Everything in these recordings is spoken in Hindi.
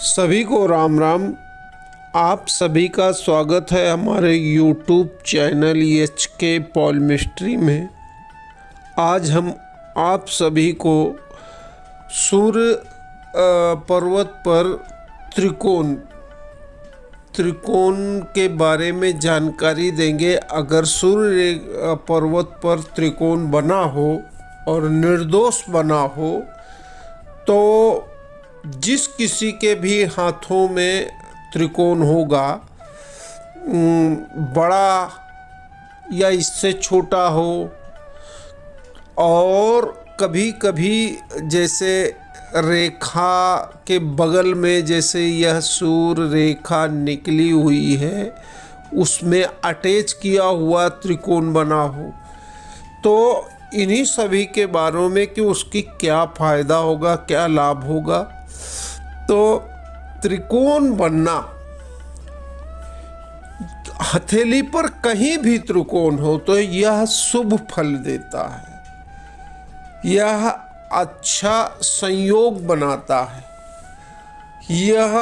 सभी को राम राम। आप सभी का स्वागत है हमारे YouTube channel HK Paul mystery में। आज हम आप सभी को सूर्य पर्वत पर त्रिकोण के बारे में जानकारी देंगे। अगर सूर्य पर्वत पर त्रिकोण बना हो और निर्दोष बना हो तो जिस किसी के भी हाथों में त्रिकोण होगा, बड़ा या इससे छोटा हो, और कभी कभी जैसे रेखा के बगल में जैसे यह सूर्य रेखा निकली हुई है उसमें अटैच किया हुआ त्रिकोण बना हो, तो इन्हीं सभी के बारे में कि उसकी क्या फ़ायदा होगा, क्या लाभ होगा। तो त्रिकोण बनना, हथेली पर कहीं भी त्रिकोण हो तो यह शुभ फल देता है, यह अच्छा संयोग बनाता है। यह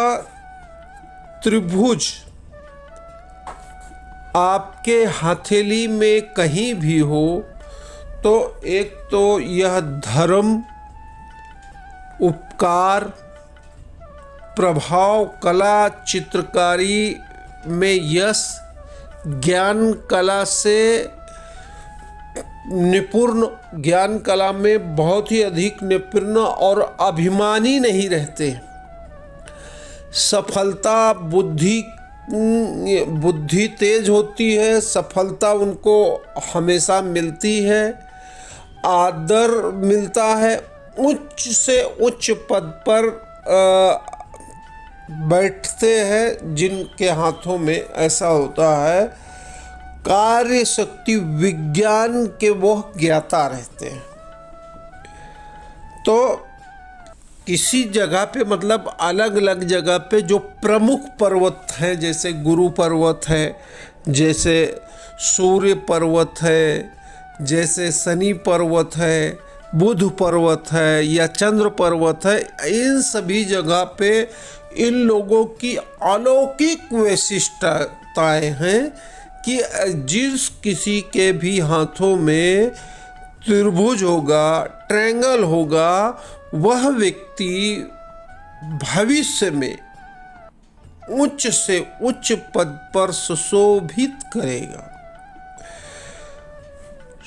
त्रिभुज आपके हथेली में कहीं भी हो तो एक तो यह धर्म, उपकार, प्रभाव, कला, चित्रकारी में यश, ज्ञान कला से निपुण, ज्ञान कला में बहुत ही अधिक निपुण और अभिमानी नहीं रहते। सफलता, बुद्धि तेज होती है, सफलता उनको हमेशा मिलती है, आदर मिलता है, उच्च से उच्च पद पर बैठते हैं जिनके हाथों में ऐसा होता है। कार्य शक्ति, विज्ञान के वो ज्ञाता रहते हैं। तो किसी जगह पे, मतलब अलग अलग जगह पे जो प्रमुख पर्वत हैं, जैसे गुरु पर्वत है, जैसे सूर्य पर्वत है, जैसे शनि पर्वत है, बुध पर्वत है या चंद्र पर्वत है, इन सभी जगह पे इन लोगों की अलौकिक विशिष्टताएं हैं कि जिस किसी के भी हाथों में त्रिभुज होगा, ट्रायंगल होगा, वह व्यक्ति भविष्य में उच्च से उच्च पद पर सुशोभित करेगा।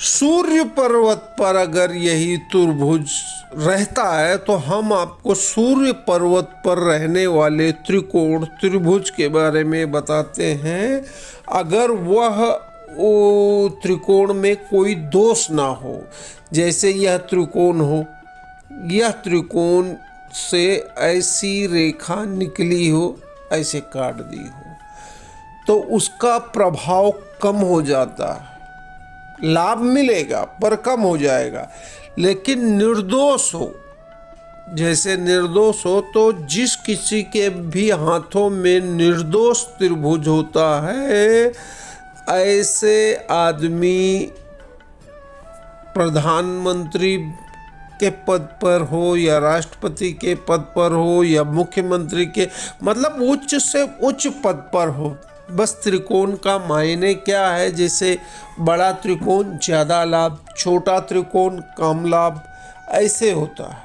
सूर्य पर्वत पर अगर यही त्रिभुज रहता है तो हम आपको सूर्य पर्वत पर रहने वाले त्रिकोण, त्रिभुज के बारे में बताते हैं। अगर वह त्रिकोण में कोई दोष ना हो, जैसे यह त्रिकोण हो, यह त्रिकोण से ऐसी रेखा निकली हो, ऐसे काट दी हो, तो उसका प्रभाव कम हो जाता है। लाभ मिलेगा पर कम हो जाएगा। लेकिन निर्दोष हो, जैसे निर्दोष हो तो जिस किसी के भी हाथों में निर्दोष त्रिभुज होता है, ऐसे आदमी प्रधानमंत्री के पद पर हो या राष्ट्रपति के पद पर हो या मुख्यमंत्री के, मतलब उच्च से उच्च पद पर हो। बस त्रिकोण का मायने क्या है, जैसे बड़ा त्रिकोण ज़्यादा लाभ, छोटा त्रिकोण कम लाभ, ऐसे होता है।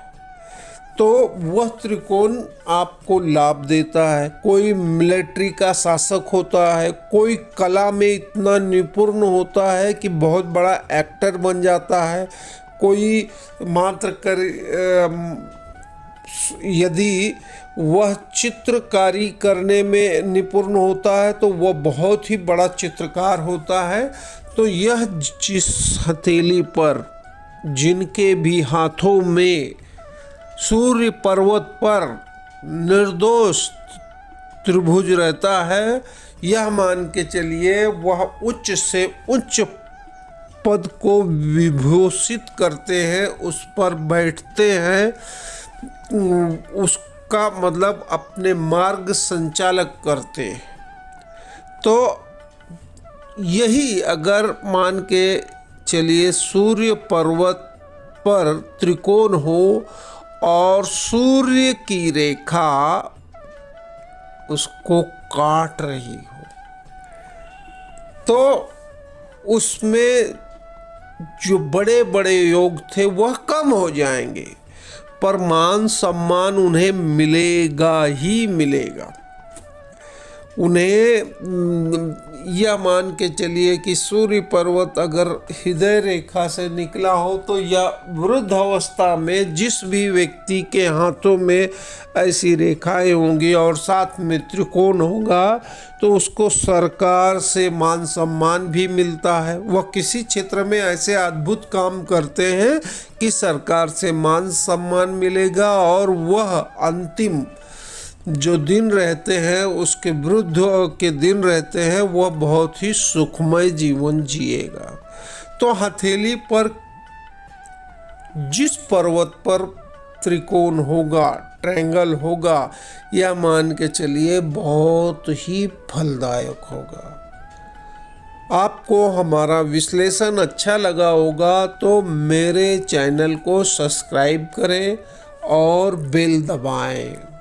तो वह त्रिकोण आपको लाभ देता है। कोई मिलिट्री का शासक होता है, कोई कला में इतना निपुण होता है कि बहुत बड़ा एक्टर बन जाता है, कोई यदि वह चित्रकारी करने में निपुण होता है तो वह बहुत ही बड़ा चित्रकार होता है। तो यह जिस हथेली पर, जिनके भी हाथों में सूर्य पर्वत पर निर्दोष त्रिभुज रहता है, यह मान के चलिए वह उच्च से उच्च पद को विभूषित करते हैं, उस पर बैठते हैं, उसका मतलब अपने मार्ग संचालक करते हैं। तो यही अगर मान के चलिए सूर्य पर्वत पर त्रिकोण हो और सूर्य की रेखा उसको काट रही हो, तो उसमें जो बड़े बड़े योग थे वह कम हो जाएंगे, पर मान सम्मान उन्हें मिलेगा ही मिलेगा। उन्हें यह मान के चलिए कि सूर्य पर्वत अगर हृदय रेखा से निकला हो तो यह वृद्ध अवस्था में जिस भी व्यक्ति के हाथों में ऐसी रेखाएं होंगी और साथ में त्रिकोण होगा तो उसको सरकार से मान सम्मान भी मिलता है। वह किसी क्षेत्र में ऐसे अद्भुत काम करते हैं कि सरकार से मान सम्मान मिलेगा और वह अंतिम जो दिन रहते हैं, उसके वृद्ध के दिन रहते हैं, वह बहुत ही सुखमय जीवन जिएगा। तो हथेली पर जिस पर्वत पर त्रिकोण होगा, ट्रायंगल होगा, यह मान के चलिए बहुत ही फलदायक होगा। आपको हमारा विश्लेषण अच्छा लगा होगा तो मेरे चैनल को सब्सक्राइब करें और बेल दबाएं।